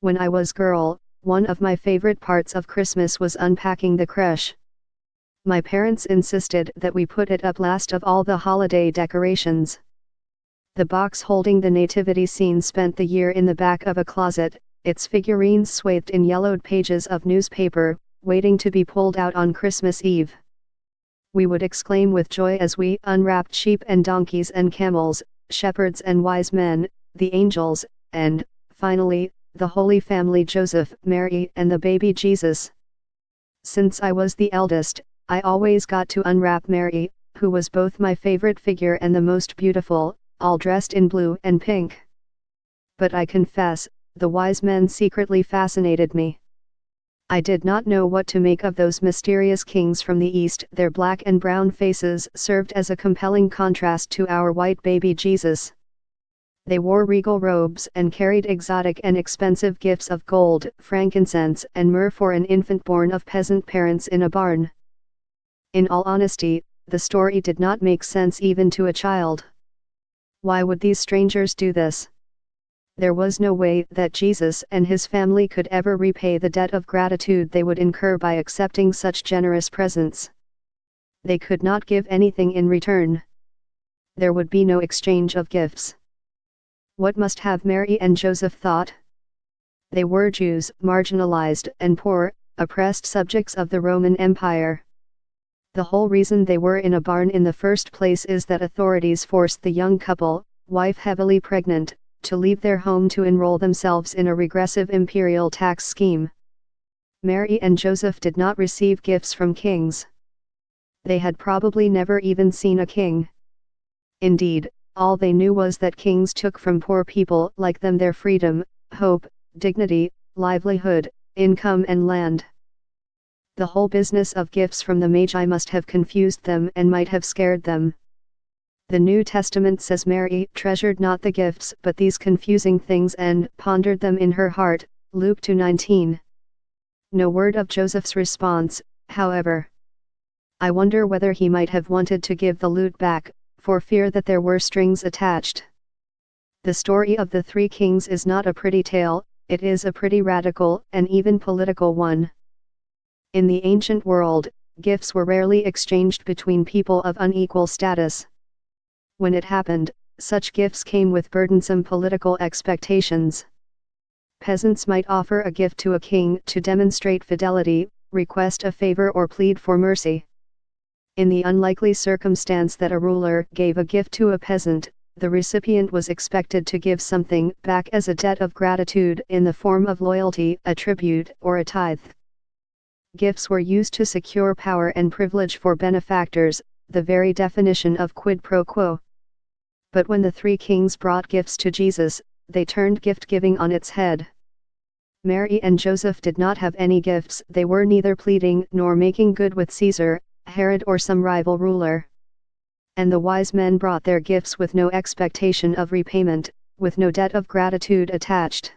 When I was girl, one of my favorite parts of Christmas was unpacking the creche. My parents insisted that we put it up last of all the holiday decorations. The box holding the nativity scene spent the year in the back of a closet, its figurines swathed in yellowed pages of newspaper, waiting to be pulled out on Christmas Eve. We would exclaim with joy as we unwrapped sheep and donkeys and camels, shepherds and wise men, the angels, and, finally, the Holy Family, Joseph, Mary, and the baby Jesus. Since I was the eldest, I always got to unwrap Mary, who was both my favorite figure and the most beautiful, all dressed in blue and pink. But I confess, the wise men secretly fascinated me. I did not know what to make of those mysterious kings from the east. Their black and brown faces served as a compelling contrast to our white baby Jesus. They wore regal robes and carried exotic and expensive gifts of gold, frankincense, and myrrh for an infant born of peasant parents in a barn. In all honesty, the story did not make sense even to a child. Why would these strangers do this? There was no way that Jesus and his family could ever repay the debt of gratitude they would incur by accepting such generous presents. They could not give anything in return. There would be no exchange of gifts. What must have Mary and Joseph thought? They were Jews, marginalized and poor, oppressed subjects of the Roman Empire. The whole reason they were in a barn in the first place is that authorities forced the young couple, wife heavily pregnant, to leave their home to enroll themselves in a regressive imperial tax scheme. Mary and Joseph did not receive gifts from kings. They had probably never even seen a king. Indeed, all they knew was that kings took from poor people like them their freedom, hope, dignity, livelihood, income and land. The whole business of gifts from the Magi must have confused them and might have scared them. The New Testament says Mary treasured not the gifts but these confusing things and pondered them in her heart, Luke 2:19. No word of Joseph's response, however. I wonder whether he might have wanted to give the lute back, for fear that there were strings attached. The story of the three kings is not a pretty tale, it is a pretty radical and even political one. In the ancient world, gifts were rarely exchanged between people of unequal status. When it happened, such gifts came with burdensome political expectations. Peasants might offer a gift to a king to demonstrate fidelity, request a favor or plead for mercy. In the unlikely circumstance that a ruler gave a gift to a peasant, the recipient was expected to give something back as a debt of gratitude in the form of loyalty, a tribute, or a tithe. Gifts were used to secure power and privilege for benefactors, the very definition of quid pro quo. But when the three kings brought gifts to Jesus, they turned gift-giving on its head. Mary and Joseph did not have any gifts. They were neither pleading nor making good with Caesar, Herod or some rival ruler. And the wise men brought their gifts with no expectation of repayment, with no debt of gratitude attached.